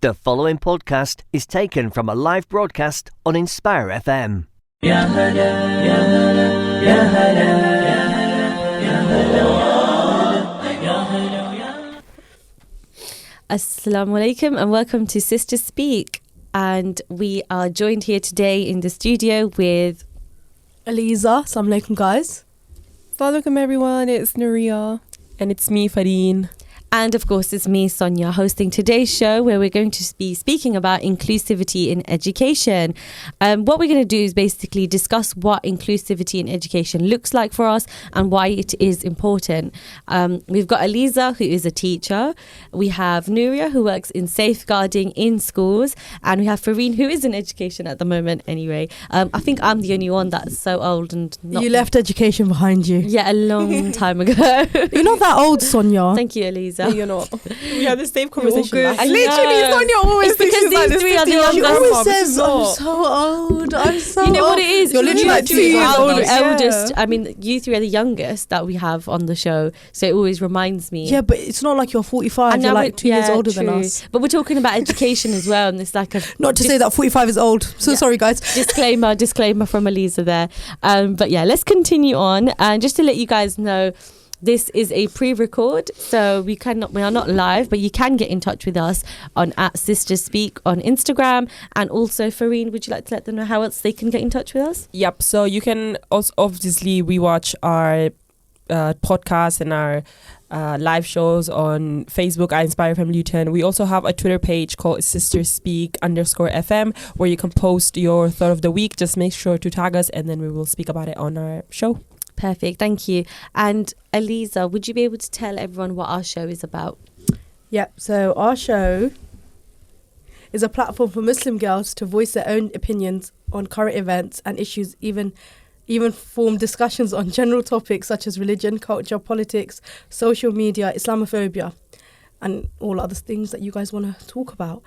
The following podcast is taken from a live broadcast on Inspire FM. Assalamu alaikum and welcome to Sister Speak. And we are joined here today in the studio with Aliza. Assalamu alaikum, guys. Assalamu alaikum, everyone. It's Nuria. And it's me, Fareen. And of course, it's me, Sonia, hosting today's show where we're going to be speaking about inclusivity in education. What we're going to do is basically discuss what inclusivity in education looks like for us and why it is important. We've got Aliza, who is a teacher. We have Nuria, who works in safeguarding in schools. And we have Fareen, who is in education at the moment anyway. I think I'm the only one that's so old and not... You left education behind you. Yeah, a long time ago. You're not that old, Sonia. Thank you, Aliza. No, you're not. We had the same conversation last I week. Literally, know. Sonia always It's because thinks these three are the youngest. She always says, not. I'm so old. I'm so You know old. what it is? You're literally You like three 2 years are older. the eldest. I mean, you three are the youngest that we have on the show, so it always reminds me. Yeah, but it's not like you're 45. And You're now like 2 years older than us. But we're talking about education as well, and it's like a Not to say that 45 is old. So Yeah. sorry, guys. disclaimer from Aliza there. But yeah, let's continue on. And just to let you guys know, this is a pre-record, so we are not live, but you can get in touch with us on @SistersSpeak on Instagram. And also, Fareen, would you like to let them know how else they can get in touch with us? Yep. So you can also obviously rewatch our podcast and our live shows on Facebook at Inspire FM Luton. We also have a Twitter page called SistersSpeak_FM where you can post your thought of the week. Just make sure to tag us and then we will speak about it on our show. Perfect, thank you. And Aliza, would you be able to tell everyone what our show is about? Yep. So our show is a platform for Muslim girls to voice their own opinions on current events and issues, even form discussions on general topics such as religion, culture, politics, social media, Islamophobia, and all other things that you guys want to talk about.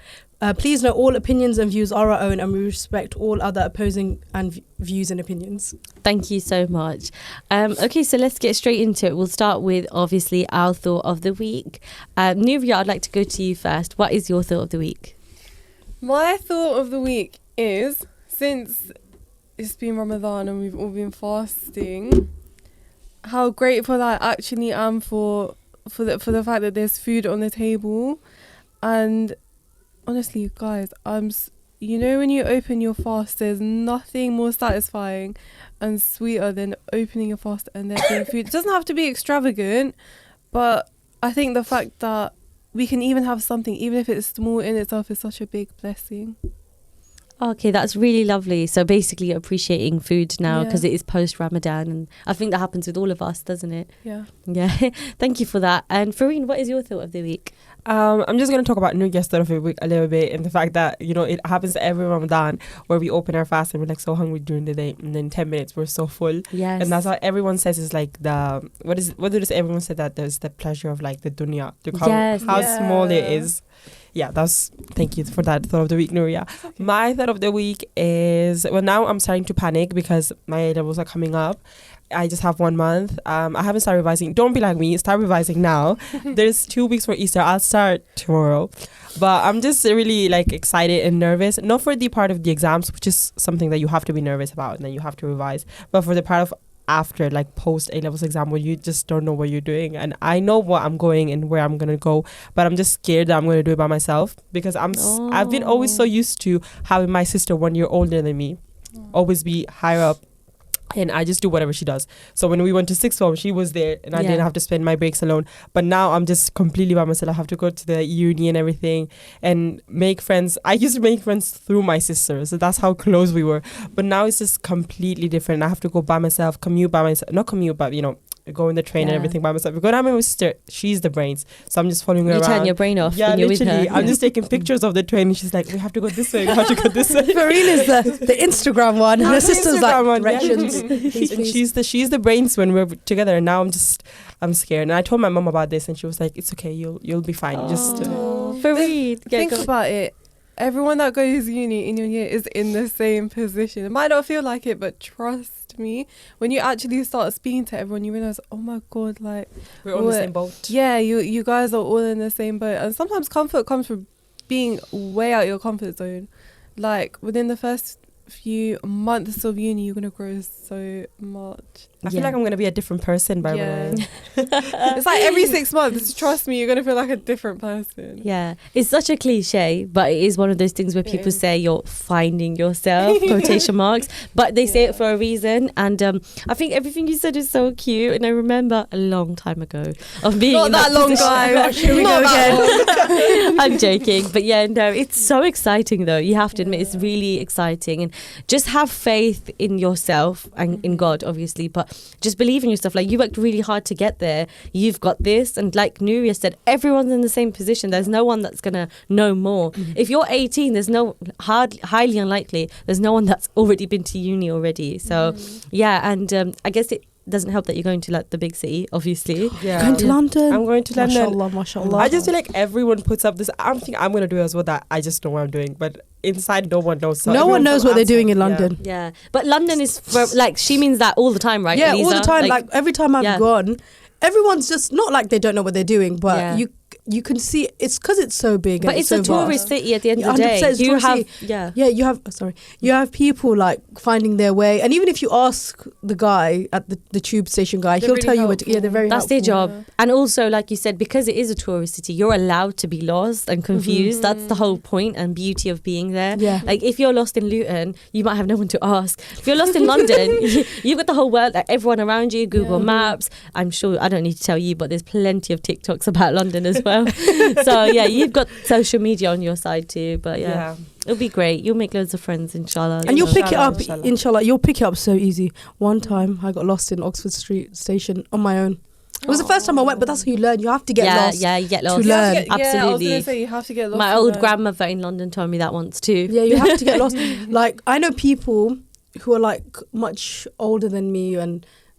Please note all opinions and views are our own and we respect all other opposing and views and opinions. Thank you so much. Okay, so let's get straight into it. We'll start with, obviously, our thought of the week. Nuria, I'd like to go to you first. What is your thought of the week? My thought of the week is, since it's been Ramadan and we've all been fasting, how grateful I actually am for the fact that there's food on the table. And honestly, guys, you know, when you open your fast, there's nothing more satisfying and sweeter than opening your fast and there being food. It doesn't have to be extravagant, but I think the fact that we can even have something, even if it's small in itself, is such a big blessing. Okay, that's really lovely. So basically appreciating food now because Yeah. it is post-Ramadan, and I think that happens with all of us, doesn't it? Yeah. Yeah. Thank you for that. And Fareen, what is your thought of the week? I'm just going to talk about Nuria's thought of the week a little bit and the fact that, you know, it happens every Ramadan where we open our fast and we're like so hungry during the day and then 10 minutes we're so full. Yes. And that's what everyone says is like what does everyone say that there's the pleasure of like the dunya, how small it is. Yeah, thank you for that thought of the week, Nuria. Okay. My thought of the week is, well, now I'm starting to panic because my A-levels are coming up. I just have 1 month. I haven't started revising. Don't be like me. Start revising now. There's 2 weeks for Easter. I'll start tomorrow. But I'm just really like excited and nervous. Not for the part of the exams, which is something that you have to be nervous about and then you have to revise. But for the part of after, like post A-levels exam where you just don't know what you're doing. And I know what I'm going and where I'm going to go. But I'm just scared that I'm going to do it by myself. Because I've been always so used to having my sister 1 year older than me. Always be higher up. And I just do whatever she does. So when we went to sixth form, she was there and I didn't have to spend my breaks alone. But now I'm just completely by myself. I have to go to the uni and everything and make friends. I used to make friends through my sister. So that's how close we were. But now it's just completely different. I have to go by myself, commute by myself. Not commute, but, you know, go in the train and everything by myself. Because I'm with my sister, she's the brains. So I'm just following her around. You turn your brain off when you're with her. I'm just taking pictures of the train and she's like, we have to go this way, we have to go this way. Fareen is the Instagram one and her sister's like directions. And she's the brains when we're together. And now I'm scared. And I told my mom about this and she was like, it's okay, you'll be fine. Just Fareen, think about it. Everyone that goes uni in your year is in the same position. It might not feel like it, but trust me, when you actually start speaking to everyone, you realize, oh my God, like we're all in the same boat. Yeah, you guys are all in the same boat. And sometimes comfort comes from being way out of your comfort zone. Like within the first few months of uni, you're gonna grow so much. I feel like I'm gonna be a different person by the way. It's like every 6 months, trust me, you're gonna feel like a different person. Yeah, it's such a cliche, but it is one of those things where people say you're finding yourself, quotation marks, but they say it for a reason. And I think everything you said is so cute. And I remember a long time ago of being Not in that long, guys. Here we go again. I'm joking, but yeah, no, it's so exciting though. You have to admit, it's really exciting, and just have faith in yourself and in God, obviously, but just believe in yourself. Like, you worked really hard to get there. You've got this, and like Nuria said, everyone's in the same position. There's no one that's gonna know more. If you're 18, there's no highly unlikely. There's no one that's already been to uni already. So yeah, and I guess it doesn't help that you're going to like the big city, obviously. Yeah. Going to London. I'm going to London. Mashallah, mashallah. I just feel like everyone puts up this. I think I'm gonna do as well. That I just know what I'm doing, but inside no one knows. So no one knows what they're doing in yeah. London. Yeah, but London is for, like, she means that all the time, right? Yeah, Eliza? all the time. Like every time I've gone, everyone's just not like they don't know what they're doing, but you can see it's because it's so big. But and it's so a tourist vast. city at the end of the 100% day. it's You touristy. have You have you have people like finding their way, and even if you ask the guy at the tube station guy, They're he'll really tell you what. helpful. Yeah, they're very. That's their helpful. job. And also, like you said, because it is a tourist city, you're allowed to be lost and confused. That's the whole point and beauty of being there. Yeah. Like, if you're lost in Luton, you might have no one to ask. If you're lost in London, you've got the whole world, like everyone around you, Google Maps. I'm sure, I don't need to tell you, but there's plenty of TikToks about London as well. So yeah, you've got social media on your side too. But yeah. It'll be great. You'll make loads of friends, inshallah. And you'll pick it up, Inshallah. inshallah. You'll pick it up so easy. One time I got lost in Oxford Street Station on my own. It was the first time I went, but that's how you learn. You have to get lost. Yeah, you get lost. To learn. Yeah, I was Absolutely. gonna say you have to get lost. My to old learn. grandmother in London told me that once too. Yeah, you have to get lost. Like, I know people who are like much older than me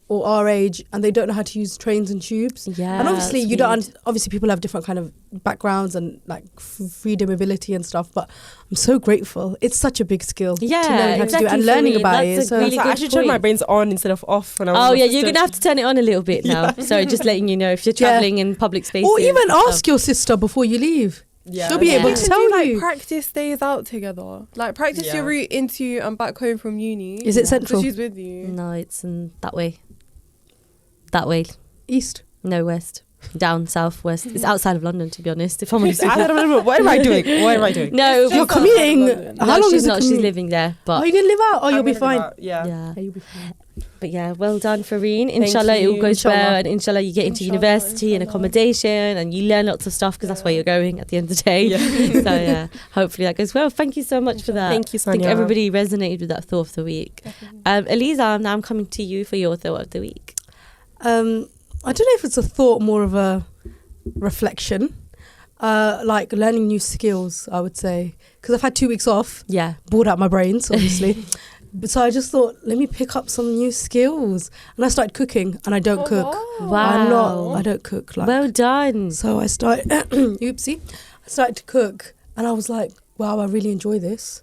or our age, and they don't know how to use trains and tubes. Yeah, And obviously that's you don't. weird. Obviously, people have different kind of backgrounds and like freedom, ability, and stuff. But I'm so grateful. It's such a big skill. Yeah, to learn how exactly, to do it and learning Fareen. about That's it. a So really So I good should turn my point. brains on instead of off. When I was Oh with yeah, my you're sister. gonna have to turn it on a little bit now. Sorry, just letting you know if you're traveling in public spaces. or even and stuff. ask your sister before you leave. Yeah. She'll be Yeah. able You to can tell do, like, you. practice days out together. Like, practice Yeah. your route into and back home from uni. Is it So central? she's with you. No, it's in that way. That way. East. No, west. Down, south, west. It's outside of London, to be honest. If I'm honest. I don't know. What am I doing? What am I doing? No, You're Just commuting. London. How no, long she's is the not. She's commute? living there, Are but you gonna live out? Oh, you'll I'm be gonna fine. go out, Yeah. yeah. Yeah, you'll be fine. But yeah, well done, Fareen. Inshallah, it all you. goes Inshallah. well, and inshallah, you get into Inshallah, university and inshallah. accommodation, and you learn lots of stuff because that's where you're going at the end of the day. Yeah. So yeah, hopefully that goes well. Thank you so much for that. Thank you, I think Sonia. everybody resonated with that thought of the week. Eliza, now I'm coming to you for your thought of the week. I don't know if it's a thought, more of a reflection. Like learning new skills, I would say, because I've had 2 weeks off, Yeah. bored out my brains, obviously. So I just thought, let me pick up some new skills, and I started cooking, and I don't cook. Wow. I don't cook. Like, Well done. so I started. Oopsie, I started to cook, and I was like, wow, I really enjoy this.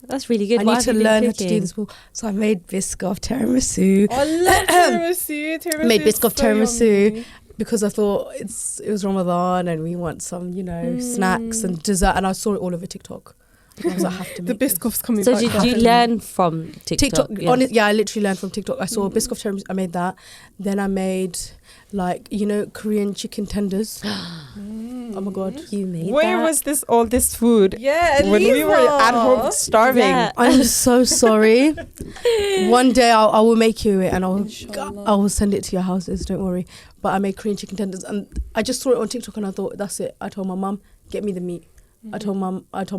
That's really good. I What need to have you been learn how to do cooking? this more. So I made Biscoff tiramisu. I love tiramisu. Tiramisu Made is Biscoff so tiramisu. yummy. Because I thought it was Ramadan and we want some, snacks and dessert, and I saw it all over TikTok. I was like, I have to The make this. Biscoff's coming So back. did now. you learn from TikTok? TikTok, I literally learned from TikTok. I saw Biscoff tiramisu, I made that. Then I made Korean chicken tenders. Oh my god. You made Where that? was all this food? Yeah, When we were at home starving. Yeah. I'm so sorry. One day I will make you it, and I Inshallah. will send it to your houses. Don't worry. But I made Korean chicken tenders, and I just saw it on TikTok, and I thought, that's it. I told my mum, get me the meat. I told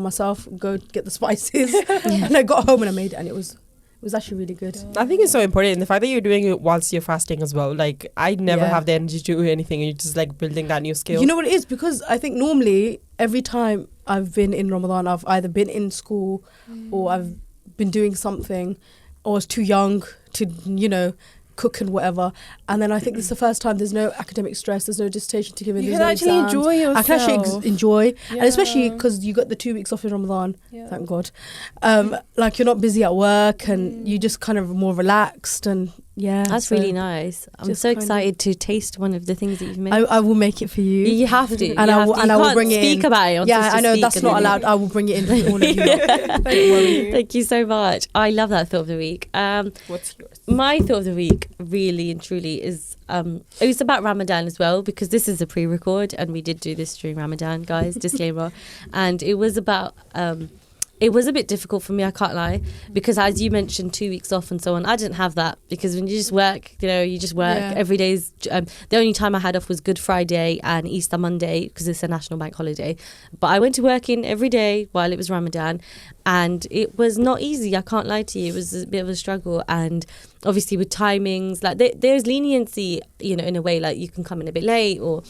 myself, go get the spices, and I got home and I made it, and it was actually really good. I think it's so important. The fact that you're doing it whilst you're fasting as well. Like, I never Yeah. have the energy to do anything, and you're just like building that new skill. You know what it is? Because I think normally every time I've been in Ramadan, I've either been in school or I've been doing something, or I was too young to, cook and whatever. And then I think this is the first time there's no academic stress, there's no dissertation to give in, You there's can no actually exams. enjoy yourself. I can actually enjoy, and especially Yeah. because you got the 2 weeks off in Ramadan, Yeah. thank God. Like, you're not busy at work, and you just kind of more relaxed, and Yeah, That's really nice. I'm just so kind of- excited to taste one of the things that you've made. I will make it for you. You have to. And I will- You and I will can't bring it speak in. about it. You're Yeah, supposed to I know speak that's and not then- allowed. I will bring it in for all of you. Thank you. Thank you so much. I love that thought of the week. What's yours? My thought of the week, really and truly, is it was about Ramadan as well, because this is a pre-record and we did do this during Ramadan, guys. Disclaimer. And it was about. It was a bit difficult for me, I can't lie, because as you mentioned, 2 weeks off and so on, I didn't have that, because when you just work, you just work. Yeah. Every day's, the only time I had off was Good Friday and Easter Monday, because it's a national bank holiday. But I went to work in every day while it was Ramadan, and it was not easy, I can't lie to you. It was a bit of a struggle, and obviously with timings, like there's leniency, in a way, like you can come in a bit late or,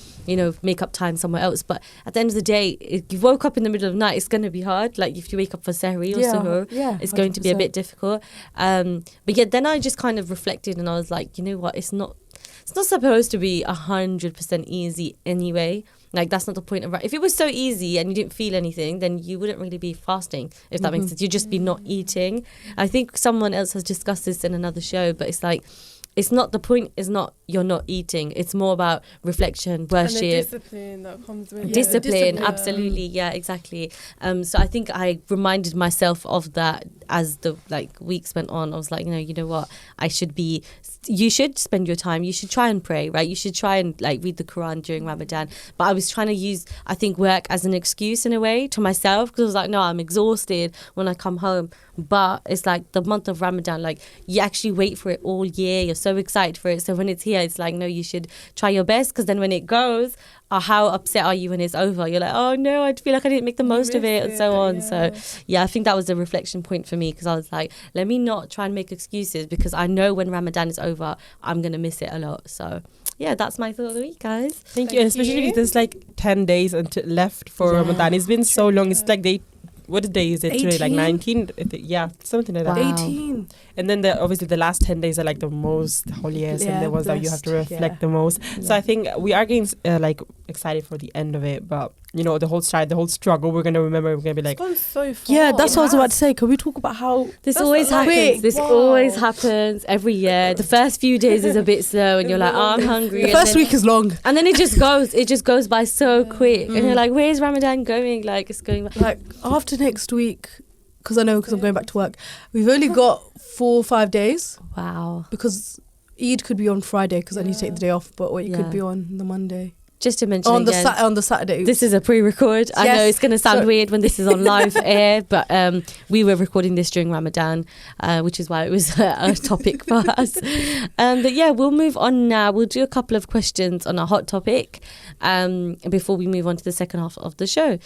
make up time somewhere else. But at the end of the day, if you woke up in the middle of the night, it's going to be hard. Like if you wake up for Sehri or Suhoor, it's going to be a bit difficult. But yeah, then I just kind of reflected and I was like, you know what, it's not supposed to be 100% easy anyway. Like that's not the point of it. If it was so easy and you didn't feel anything, then you wouldn't really be fasting, if that makes sense. You'd just be not eating. I think someone else has discussed this in another show, but it's like, it's not, the point is not you're not eating. It's more about reflection, worship. And the discipline that comes with Discipline, it. absolutely. Yeah, exactly. So I think I reminded myself of that as the weeks went on. I was like, you know what? You should spend your time. You should try and pray, right? You should try and read the Quran during Ramadan. But I was trying to use, I think, work as an excuse in a way to myself, because I was like, no, I'm exhausted when I come home. But it's like the month of Ramadan, you actually wait for it all year. You're so excited for it. So when it's here, it's like, no, you should try your best, because then when it goes, how upset are you when it's over? You're like, oh no, I feel like I didn't make the most of it, and so on. Yeah. So yeah, I think that was a reflection point for me, because I was like, let me not try and make excuses, because I know when Ramadan is over, I'm going to miss it a lot. So yeah, that's my thought of the week, guys. Thank you. And especially because there's 10 days until left for Ramadan. It's been so long. It's like what day is it today? 18? 19? Yeah, something like that. Wow. 18. And then obviously the last 10 days are the most holiest and the ones that you have to blessed, reflect the most. So I think we are getting excited for the end of it, but the whole stride, the whole struggle, we're going to remember, we're going to be It's gone so far. Yeah, that's what I was about to say. Can we talk about how This That's always like- happens. Quick. This Wow. always happens every year. The first few days is a bit slow, and you're like, oh, I'm hungry. the and first then- week is long? and then it just goes by so quick, and you're like, where's Ramadan going? It's going by. After next week, because I'm going back to work, we've only got 4 or 5 days, Wow. because Eid could be on Friday because I need to take the day off, or it Yeah. could be on the Monday. Just to mention On again, on the Saturday. this is a pre-record. I know Yes. it's going to sound So- weird when this is on live air, but we were recording this during Ramadan, which is why it was a topic for us. But yeah, we'll move on now. We'll do a couple of questions on a hot topic before we move on to the second half of the show.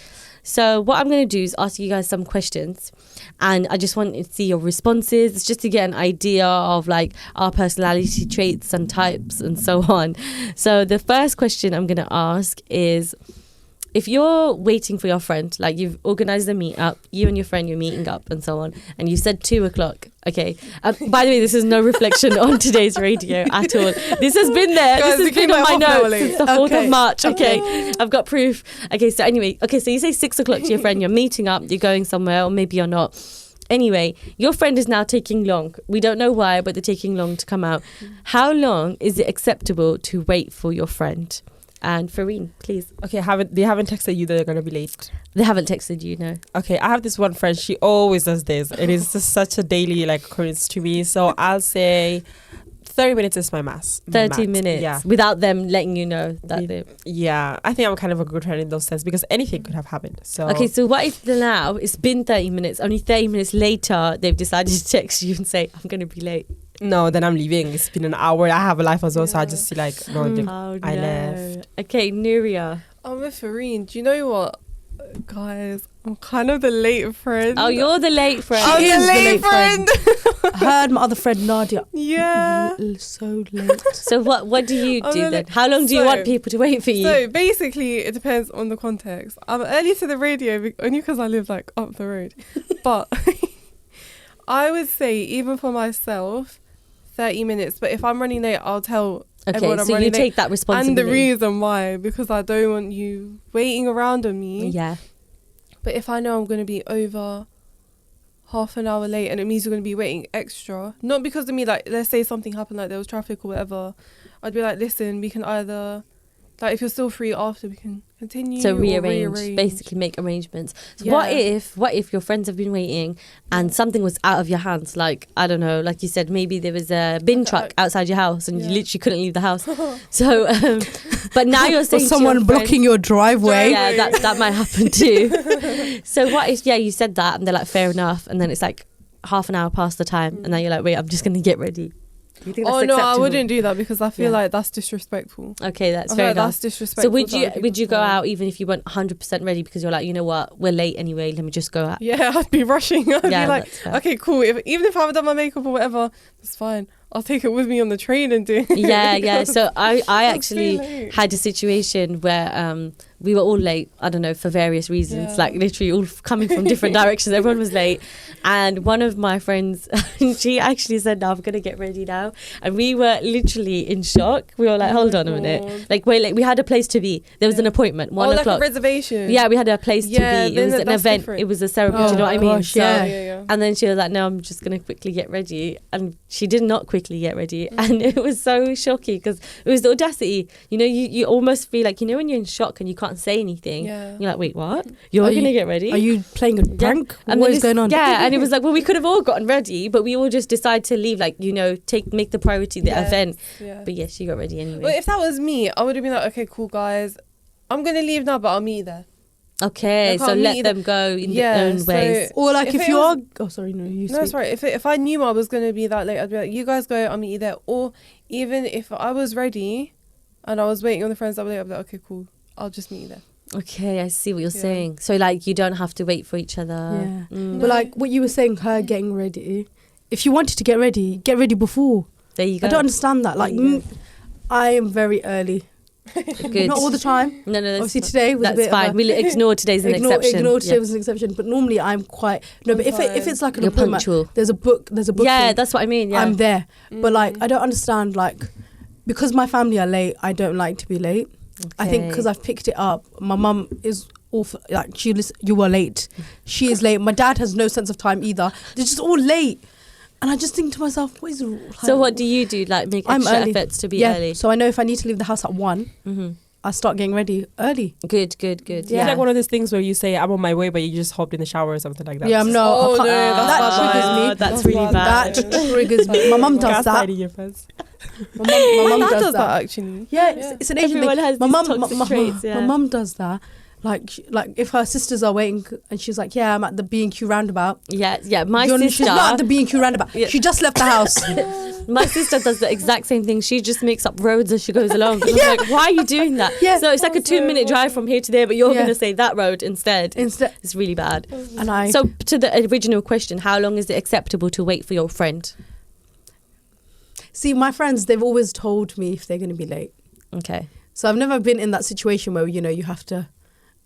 So what I'm going to do is ask you guys some questions, and I just want to see your responses. It's just to get an idea of our personality traits and types and so on. So the first question I'm going to ask is, if you're waiting for your friend, you've organized a meetup, you and your friend, you're meeting up and so on, and you said 2:00. Okay. By the way, this is no reflection on today's radio at all. This has been there. Guys, This has we been came on my like half an hour notes late. since the 4th Okay. of March. Okay. I've got proof. Okay. So anyway, so you say 6:00 to your friend, you're meeting up, you're going somewhere, or maybe you're not. Anyway, your friend is now taking long. We don't know why, but they're taking long to come out. How long is it acceptable to wait for your friend? And Fareen, please. Okay, they haven't texted you that they're going to be late. They haven't texted you, no. Okay, I have this one friend. She always does this. It is just such a daily occurrence to me. So I'll say 30 minutes is my max. 30 minutes. Yeah. Without them letting you know that they... Yeah, I think I'm kind of a good friend in those sense, because anything could have happened. So Okay, so what if now it's been 30 minutes, only 30 minutes later they've decided to text you and say, I'm going to be late. no, then I'm leaving. It's been an hour. I have a life as well, so I just see no, Oh, I no. left. Okay, Nuria. I'm with Fareen. Do you know what, guys? I'm kind of the late friend. Oh, you're the late friend. I'm She is the the late late friend. I heard my other friend Nadia. Yeah. So late. So what do you I'm do the then? late- How long do you so- want people to wait for you? So basically, it depends on the context. I'm early to the radio only because I live up the road. But I would say, even for myself, 30 minutes. But if I'm running late, I'll tell everyone Okay, I'm so you running late. take that And responsibility. the reason why, because I don't want you waiting around on me. Yeah. But if I know I'm going to be over half an hour late and it means you're going to be waiting extra, not because of me, like, let's say something happened, like there was traffic or whatever, I'd be like, listen, we can either, like, if you're still free after, we can continue. So or rearrange, basically make arrangements. So Yeah. what if your friends have been waiting and something was out of your hands? Like, I don't know, like you said, maybe there was a bin truck outside your house and you literally couldn't leave the house. So, but now you're Or saying to someone your blocking friends, your driveway. yeah, that might happen too. So what if, you said that and they're like, fair enough. And then it's like half an hour past the time and then you're like, wait, I'm just going to get ready. You think that's Oh no, I acceptable? wouldn't do that because I feel Yeah. like that's disrespectful. Okay, that's I feel fair like enough. that's disrespectful. So would to you other go people. out even if you weren't 100% ready because you're like, you know what, we're late anyway, let me just go out? Yeah, I'd be rushing. I'd Yeah, be like, that's fair. okay, cool. Even if I haven't done my makeup or whatever, that's fine. I'll take it with me on the train and do it. Yeah. So I That's too actually late. had a situation where we were all late, I don't know, for various reasons, Yeah. like literally all coming from different directions. Everyone was late. And one of my friends, she actually said, no, I'm going to get ready now. And we were literally in shock. We were like, Oh hold my on a minute. God. Like, wait, like, we had a place to be. There was an Yeah. appointment, Oh, 1 like o'clock. a reservation. Yeah, we had a place Yeah, to be. It then was an that's event. different. It was a ceremony. Oh, do you know what I mean? gosh, yeah. Yeah. And then she was like, no, I'm just going to quickly get ready. And she did not quickly get ready. And it was so shocking because it was the audacity. You know, you almost feel like, you know, when you're in shock and you can't say anything, Yeah. you're like, wait, what? You're Are going to you- get ready? Are you playing a prank? And What then is it's- going on? Yeah, and it was like, well, we could have all gotten ready, but we all just decided to leave, like, you know, make the priority the Yes, event. Yeah. But yeah, she got ready anyway. Well, if that was me, I would have been like, okay, cool, guys. I'm going to leave now, but I'll meet you there. Okay, I so can't let meet them go in Yeah, their own so- ways. Or like If if it you was- are... Oh, sorry, no, you No, it's speak. right. If I knew I was going to be that late, I'd be like, you guys go, I'll meet you there. Or even if I was ready and I was waiting on the friends that were late, I'd be like, okay, cool, I'll just meet you there. Okay, I see what you're Yeah. saying. So, like, you don't have to wait for each other. Yeah. Mm. But like what you were saying, her getting ready. If you wanted to get ready before. There you go. I don't understand that. Like, There you I am very early. Good. Not all the time. No, that's Obviously today was a that's bit fine. of a... We'll ignore today's an exception. Ignore today Yeah. was an exception. But normally I'm quite... No, but if Fine. it's like an You're appointment, punctual. there's a book. Yeah, that's what I mean. Yeah. I'm there. But like, Mm. I don't understand, like, because my family are late, I don't like to be late. I think Okay. because I've picked it up. My mum is awful. Like, you were late. She is late. My dad has no sense of time either. They're just all late. And I just think to myself, what is... Like, So what do you do? Like make I'm extra early. efforts to be yeah, early? so I know if I need to leave the house at 1, Mm-hmm. I start getting ready early. Good. Yeah. It's like one of those things where you say, I'm on my way, but you just hopped in the shower or something like that. Yeah, I'm not. Oh, I can't- no, that's that bad. triggers me. That's really bad. That triggers me. My mum does that. Gaslighting your friends. My My mum dad does does that. that actually. Yeah, Yeah. it's an Asian Everyone thing. has My these mum, toxic traits, yeah. my mum does that. Like if her sisters are waiting and she's like, yeah, I'm at the B&Q roundabout. Yeah. My She's not at the sister, B&Q roundabout. Yeah. She just left the house. my sister does the exact same thing. She just makes up roads as she goes along. And Yeah. I'm like, why are you doing that? Yeah. So it's like a That's so 2-minute drive from here to there, but you're Yeah. gonna say that road instead. Instead, It's really bad. and I... So to the original question, how long is it acceptable to wait for your friend? See, my friends, they've always told me if they're going to be late. Okay. So I've never been in that situation where, you know, you have to,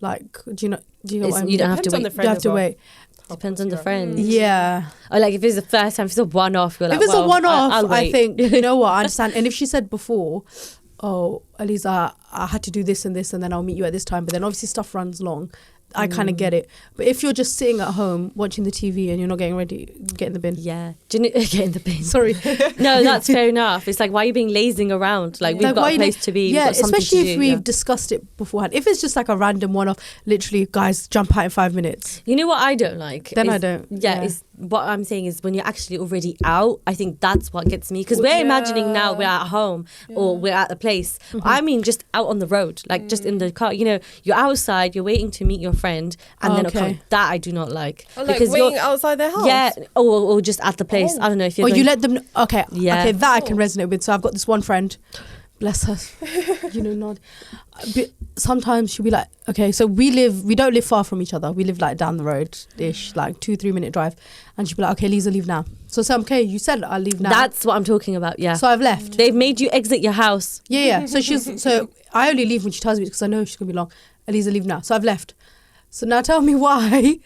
like, do you know what I mean? You don't have to Depends on wait. the friend You have as to well. wait. Depends on the Yeah. friend. Yeah. Or like if it's the first time, if it's a one-off, you're like, If it's well, a one-off, I'll I wait. think, you know what, I understand. And if she said before, oh, Eliza, I had to do this and this, and then I'll meet you at this time, but then obviously stuff runs long, I kind of get it. But if you're just sitting at home watching the TV and you're not getting ready, get in the bin. Yeah. Do you know, get in the bin. Sorry. No, that's fair enough. It's like, why are you being lazing around? Like, we've Like, got why a you place ne- to be. Yeah, we've got something especially to if do, we've yeah. discussed it beforehand. If it's just like a random one-off, literally, guys, jump out in 5 minutes. You know what I don't like? Then is- I don't. Yeah, is what I'm saying is when you're actually already out, I think that's what gets me. Because we're imagining now we're at home or we're at a place. I mean, just out on the road, like just in the car. You know, you're outside, you're waiting to meet your friend, and then Okay. that I do not like. Or like waiting outside their house. Yeah, or just at the place. I don't know if you're. Or you going- let them know. Okay, Yeah. okay, that I can resonate with. So I've got this one friend, bless her, you know, not. But sometimes she'll be like, okay, so we don't live far from each other. We live like down the road-ish, like 2-3 minute drive. And she'll be like, okay, Lisa, leave now. So I say, okay, you said I'll leave now. That's what I'm talking about. Yeah. So I've left. They've made you exit your house. Yeah. So I only leave when she tells me because I know she's gonna be long. Elisa, leave now. So I've left. So now tell me why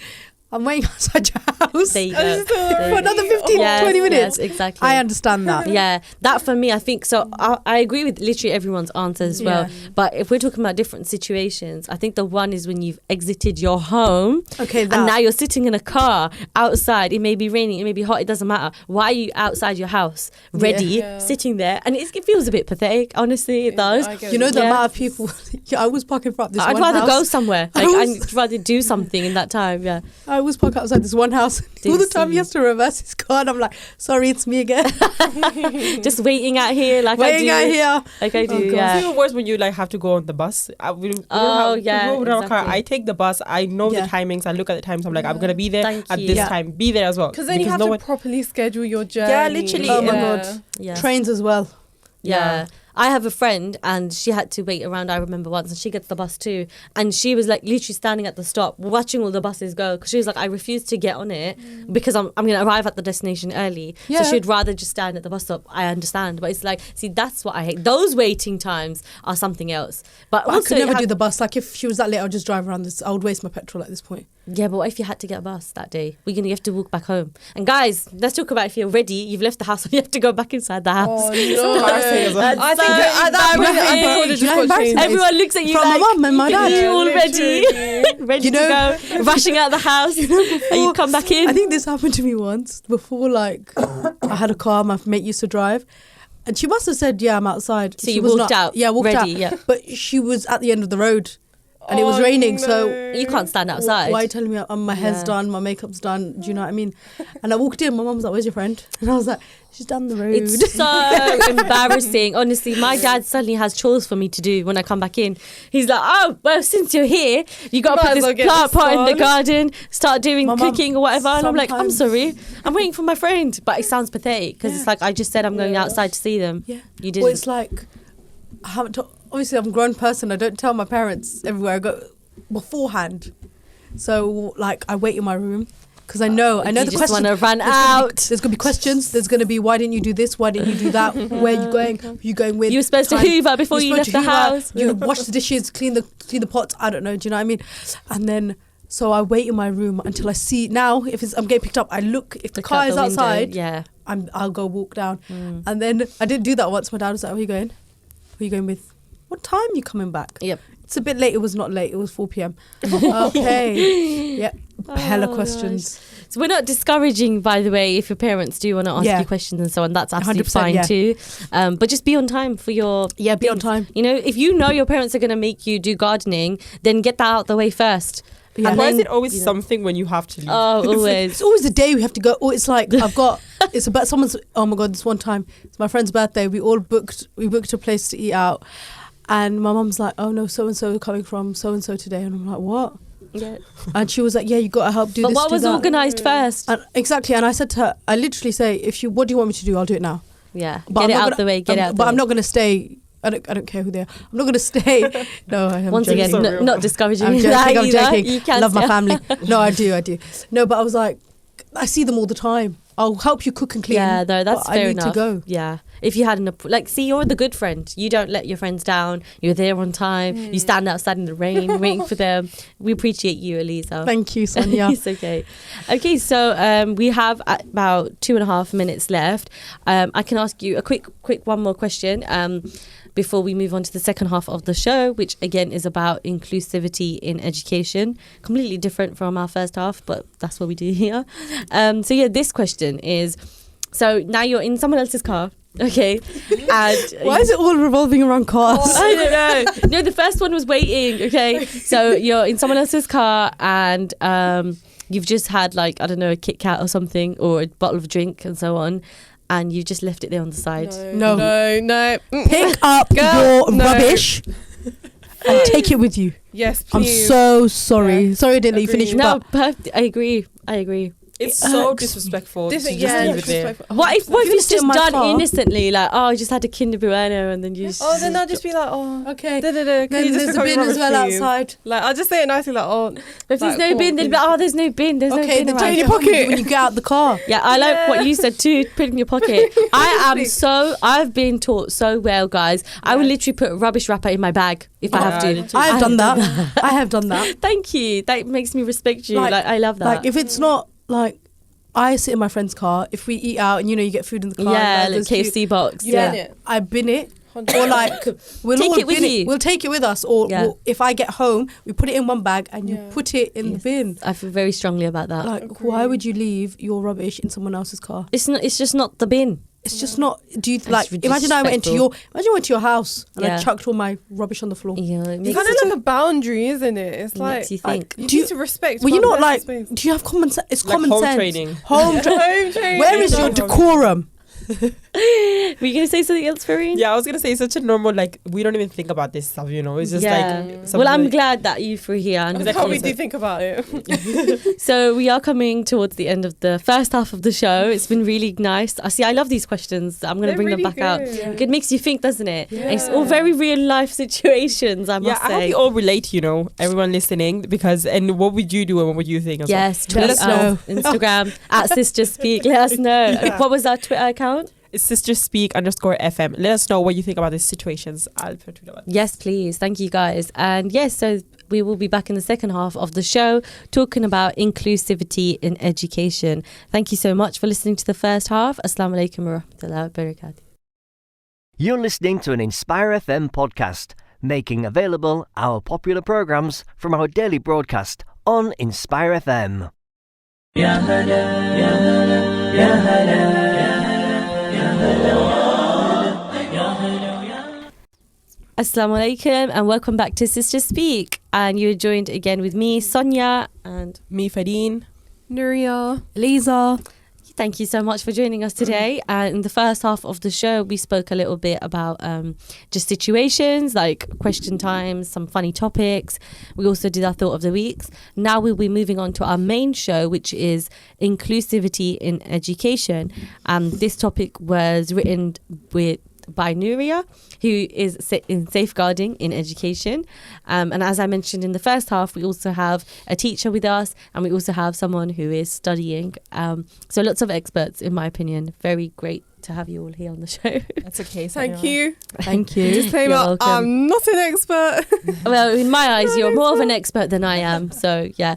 I'm waiting outside your house There you go. for another 15, 20 minutes. Yes, exactly. I understand that. Yeah, that for me, I think so. I agree with literally everyone's answer as well. But if we're talking about different situations, I think the one is when you've exited your home, Okay, and now you're sitting in a car outside. It may be raining, it may be hot, it doesn't matter. Why are you outside your house, ready, sitting there? And it feels a bit pathetic, honestly. It does. You know the amount of people. I was parking in front of this I'd one rather house. go somewhere. Like, I'd rather do something in that time. Yeah. I always park outside this one house. All the time he has to reverse his car, and I'm like, sorry, it's me again. Just waiting out here, like Waiting I do. out here. Like I do. It's Yeah. even worse when you like have to go on the bus. We don't have a car. I take the bus. I know the timings. I look at the times. I'm like, I'm gonna be there at this time. Be there as well. Because then you have to properly schedule your journey. Yeah, literally. Oh my god. Yeah. Trains as well. Yeah. I have a friend and she had to wait around, I remember once, and she gets the bus too. And she was like literally standing at the stop watching all the buses go, because she was like, I refuse to get on it because I'm going to arrive at the destination early. So she'd rather just stand at the bus stop. I understand. But it's like, see, that's what I hate. Those waiting times are something else. But I also could never do the bus. Like if she was that late, I'll just drive around this. I would waste my petrol at this point. Yeah, but what if you had to get a bus that day? You have to walk back home. And guys, let's talk about if you're ready, you've left the house and you have to go back inside the house. Oh, no. I think at that point, everyone looks at you From like, my mum and my dad. you all ready to go, rushing out the house. And you come back in. I think this happened to me once before. Like I had a car my mate used to drive, and she must have said, "Yeah, I'm outside." So she you was walked out. Yeah, walked ready, out. Yeah. But she was at the end of the road, and it was raining, so you can't stand outside. why are you telling me my hair's done, my makeup's done? Do you know what I mean? And I walked in. My mum was like, "Where's your friend?" And I was like, "She's down the road." It's so embarrassing. Honestly, my dad suddenly has chores for me to do when I come back in. He's like, "Oh, well, since you're here, you got to put this plant pot in the garden, start doing cooking or whatever." And I'm like, "I'm sorry, I'm waiting for my friend." But it sounds pathetic because it's like I just said I'm going outside to see them. Yeah, you didn't. Well, it's like I haven't. Obviously, I'm a grown person. I don't tell my parents everywhere I go beforehand. So, like, I wait in my room because I know the just questions. want to run out. There's gonna be questions. There's gonna be, why didn't you do this? Why didn't you do that? Where are you going? Who are you going with? You were supposed to hoover before you left the house. You wash the dishes, clean the pots. I don't know. Do you know what I mean? And then. So I wait in my room until I see. Now, if I'm getting picked up, I look. If the car is outside, I'll go walk down. And then I didn't do that once. My dad was like, "Where are you going? Who are you going with? What time are you coming back?" Yep. It's a bit late. It was not late. It was 4 p.m. Okay. Yeah. Hella questions. Nice. So we're not discouraging, by the way, if your parents do want to ask you questions and so on. That's absolutely fine too. But just be on time for your be on time. You know, if you know your parents are going to make you do gardening, then get that out the way first. Yeah. And why is it always something when you have to leave? Oh, always. It's always the day we have to go. Oh, it's like it's about someone's. Oh my god! This one time, it's my friend's birthday. We booked a place to eat out, and my mum's like, "Oh no, so and so coming from so and so today," and I'm like, "What?" Yeah. And she was like, "Yeah, you got to help do this." But what was organised first? And exactly. And I said to her, I literally say, "What do you want me to do? I'll do it now." Yeah. But get it out the way. But I'm not going to stay. I don't care who they are. I'm not going to stay. No, I'm once joking. again, not discouraging. I'm joking. You can love my family. No, I do. No, but I was like, I see them all the time. I'll help you cook and clean. Yeah, no, that's fair enough. I need to go. Yeah. If you had see, you're the good friend. You don't let your friends down. You're there on time. You stand outside in the rain waiting for them. We appreciate you, Elisa. Thank you, Sonia. It's okay. Okay, so we have about 2.5 minutes left. I can ask you a quick one more question before we move on to the second half of the show, which again is about inclusivity in education. Completely different from our first half, but that's what we do here. So yeah, this question is, so now you're in someone else's car. Okay. And why is it all revolving around cars? I don't know. No, the first one was waiting. Okay. So you're in someone else's car and you've just had a Kit Kat or something or a bottle of drink and so on. And you just left it there on the side. No. Pick up your rubbish and take it with you. Yes, please. I'm so sorry. Yeah. Sorry I didn't let you finish. No, perfect. I agree. It's so disrespectful to just leave it there. What if it's sit in just my done car. innocently? Like, I just had a Kinder Bueno and then you just... Oh, then I'll just be like, Okay. Can Then you just there's pick a up bin your as well rubbish, please? outside. Like, I'll just say it nicely, like, oh. If there's no bin, they'll be like, there's no bin. There's no Okay, bin then around. take your pocket when you get out the car. Yeah, I like what you said too. Put it in your pocket. I've been taught so well, guys. I will literally put a rubbish wrapper in my bag if I have to. I have done that. I have done that. Thank you. That makes me respect you. Like I love that. Like if it's not like I sit in my friend's car. If we eat out and you get food in the car. yeah, and like KFC box. Yeah, I bin it. Or like we'll Take all it with bin you. We'll take it with us. Or if I get home, we put it in one bag and you put it in the bin. I feel very strongly about that. Like, why would you leave your rubbish in someone else's car? It's just not the bin. It's just not. Do you It's imagine I went into your house and I chucked all my rubbish on the floor. Yeah, it It's makes kind of like a boundary, isn't it? It's like you think. you need to respect. Well, you're not one like. person's Do you have common sense? It's Like common home sense. training. Home training. Where is your decorum? Were you gonna say something else, Farine? Yeah, I was gonna say it's such a normal, like, we don't even think about this stuff, It's just like Well, I'm like, glad that you three here. And That's how we do think about it. So we are coming towards the end of the first half of the show. It's been really nice. I love these questions. I'm gonna bring them back out. It makes you think, doesn't it? Yeah. It's all very real life situations. I must I hope say. you all relate, everyone listening, because and what would you do and what would you think as well? Yes, Let tweet us know. Instagram at Sister Speak. Let us know. What was our Twitter account? It's sisterspeak_FM. Let us know what you think about these situations. I'll put it about. Yes, please. Thank you, guys. And yes, so we will be back in the second half of the show talking about inclusivity in education. Thank you so much for listening to the first half. Assalamu alaikum wa rahmatullahi wa barakatuh. You're listening to an Inspire FM podcast, making available our popular programs from our daily broadcast on Inspire FM. Assalamu alaikum and welcome back to Sister Speak. And you're joined again with me, Sonia, and Me, Fadeen. Nuria. Lisa. thank you so much for joining us today. And in the first half of the show, we spoke a little bit about just situations, like question times, some funny topics. We also did our thought of the weeks. Now we'll be moving on to our main show, which is inclusivity in education. This topic was written by Nuria, who is in safeguarding in education. And as I mentioned in the first half, we also have a teacher with us, and we also have someone who is studying. So lots of experts, in my opinion. Very great to have you all here on the show. That's okay. Thank you. Thank you. Disclaimer, You're welcome. I'm not an expert. Well, in my eyes, you're more of an expert than I am. So, yeah.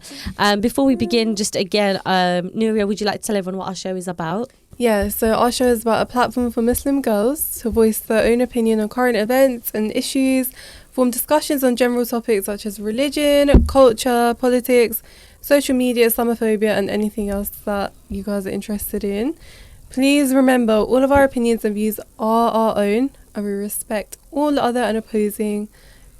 Before we begin, just again, Nuria, would you like to tell everyone what our show is about? Yeah, so our show is about a platform for Muslim girls to voice their own opinion on current events and issues, form discussions on general topics such as religion, culture, politics, social media, Islamophobia, and anything else that you guys are interested in. Please remember, all of our opinions and views are our own, and we respect all other and opposing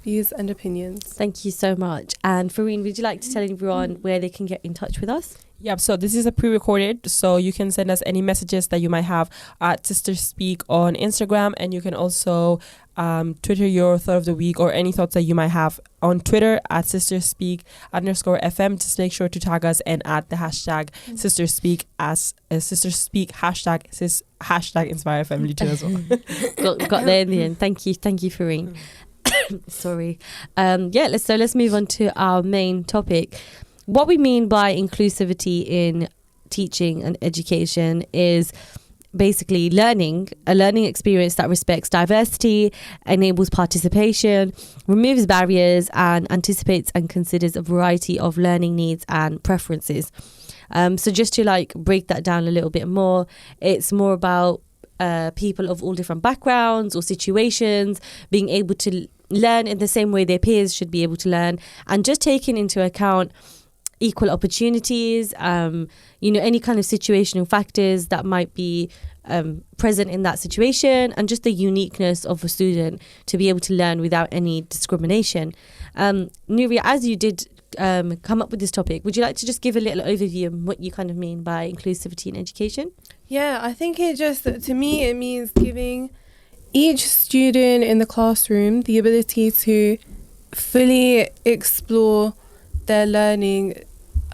views and opinions. Thank you so much. And Farine, would you like to tell everyone where they can get in touch with us? Yeah, so this is a pre-recorded, so you can send us any messages that you might have at Sister Speak on Instagram, and you can also Twitter your thought of the week or any thoughts that you might have on Twitter at sisterspeak_FM. Just make sure to tag us and add the hashtag sisterspeak as sisterspeak hashtag Inspire Family too as well. got there in the end. Thank you, Farine. Sorry. Let's move on to our main topic. What we mean by inclusivity in teaching and education is basically a learning experience that respects diversity, enables participation, removes barriers, and anticipates and considers a variety of learning needs and preferences. So just to break that down a little bit more, it's more about people of all different backgrounds or situations being able to learn in the same way their peers should be able to learn, and just taking into account equal opportunities, any kind of situational factors that might be present in that situation, and just the uniqueness of a student to be able to learn without any discrimination. Nuria, as you did come up with this topic, would you like to just give a little overview of what you kind of mean by inclusivity in education? Yeah, I think to me, it means giving each student in the classroom the ability to fully explore their learning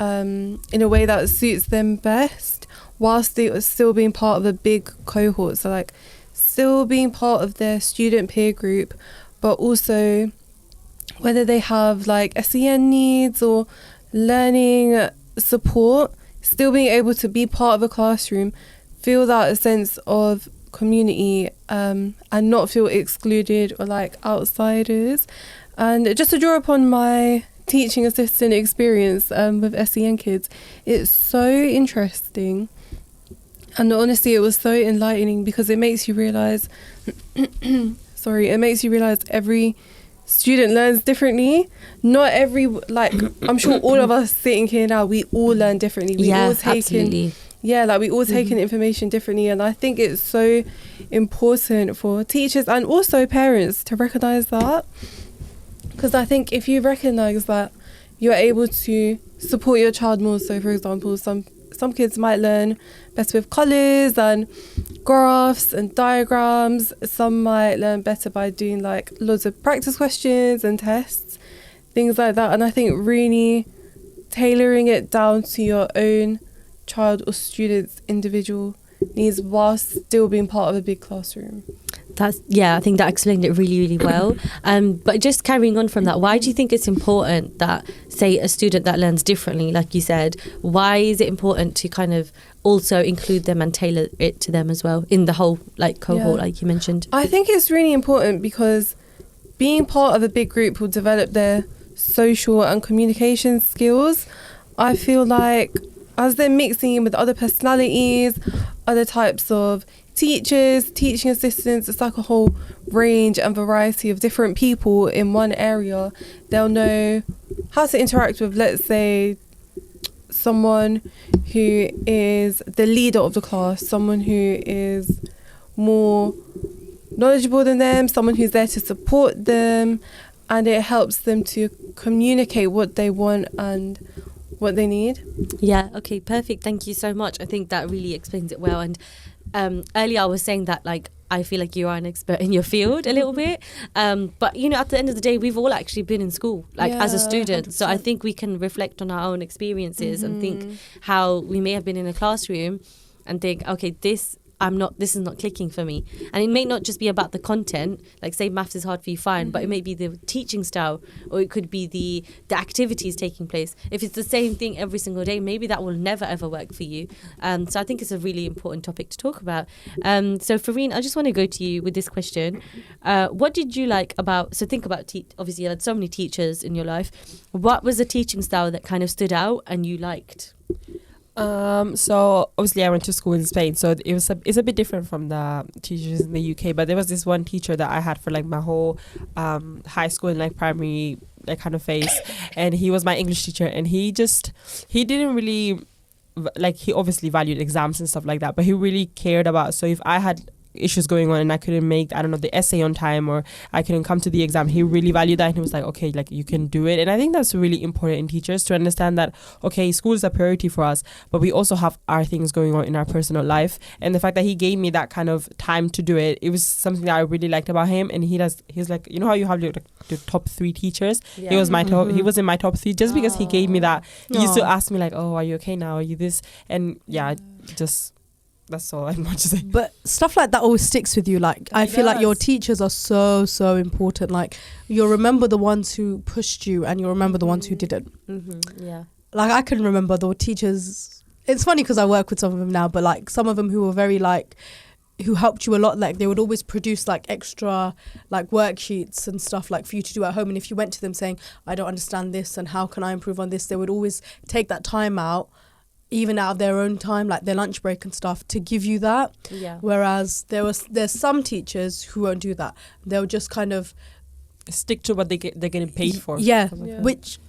in a way that suits them best, whilst they are still being part of a big cohort. So like still being part of their student peer group, but also whether they have like SEN needs or learning support, still being able to be part of a classroom, feel that sense of community, and not feel excluded or like outsiders. And just to draw upon my teaching assistant experience with SEN kids, it's so interesting. And honestly, it was so enlightening because it makes you realise every student learns differently. Not every, like, I'm sure all of us sitting here now, we all learn differently. We all absolutely. We all take in information differently. And I think it's so important for teachers and also parents to recognise that. Because I think if you recognise that, you're able to support your child more. So, for example, some kids might learn better with colours and graphs and diagrams. Some might learn better by doing like loads of practice questions and tests, things like that. And I think really tailoring it down to your own child or student's individual needs whilst still being part of a big classroom. I think that explained it really, really well. But just carrying on from that, why do you think it's important that, say, a student that learns differently, like you said, why is it important to kind of also include them and tailor it to them as well in the whole like cohort, like you mentioned? I think it's really important because being part of a big group will develop their social and communication skills. I feel like as they're mixing in with other personalities, other types of teachers, teaching assistants, it's like a whole range and variety of different people in one area. They'll know how to interact with, let's say, someone who is the leader of the class, someone who is more knowledgeable than them, someone who's there to support them, and it helps them to communicate what they want and what they need. Yeah, okay, perfect. Thank you so much. I think that really explains it well. And earlier I was saying that like I feel like you are an expert in your field a little bit, but you know, at the end of the day, we've all actually been in school like as a student. 100%. So I think we can reflect on our own experiences and think how we may have been in a classroom and think, okay, this is not clicking for me. And it may not just be about the content, like say maths is hard for you, fine, but it may be the teaching style, or it could be the activities taking place. If it's the same thing every single day, maybe that will never ever work for you. So I think it's a really important topic to talk about. So Fareen, I just want to go to you with this question. What did you like about, so think about, obviously you had so many teachers in your life. What was the teaching style that kind of stood out and you liked? So obviously I went to school in Spain, so it's a bit different from the teachers in the UK, but there was this one teacher that I had for like my whole high school and like primary like kind of phase, and he was my English teacher, and he didn't really like, he obviously valued exams and stuff like that, but he really cared about, so if I had issues going on and I couldn't make, I don't know, the essay on time, or I couldn't come to the exam, he really valued that, and he was like, okay, like you can do it. And I think that's really important in teachers to understand that, okay, school is a priority for us, but we also have our things going on in our personal life. And the fact that he gave me that kind of time to do it, it was something that I really liked about him. And he's like, you know how you have the top 3 teachers? Yeah. He was my top, he was in my top 3 just because he gave me that. He used to ask me like, oh, are you okay now? Are you this? And just that's all I want to say. But stuff like that always sticks with you. Like, I feel like your teachers are so, so important. Like, you'll remember the ones who pushed you and you'll remember the ones who didn't. Yeah. Like, I can remember the teachers. It's funny because I work with some of them now, but like some of them who were very like, who helped you a lot, like they would always produce like extra like worksheets and stuff like for you to do at home. And if you went to them saying, I don't understand this and how can I improve on this, they would always take that time out, even out of their own time, like their lunch break and stuff, to give you that. Yeah. Whereas there's some teachers who won't do that. They'll just kind of stick to what they're getting paid for. Yeah. Which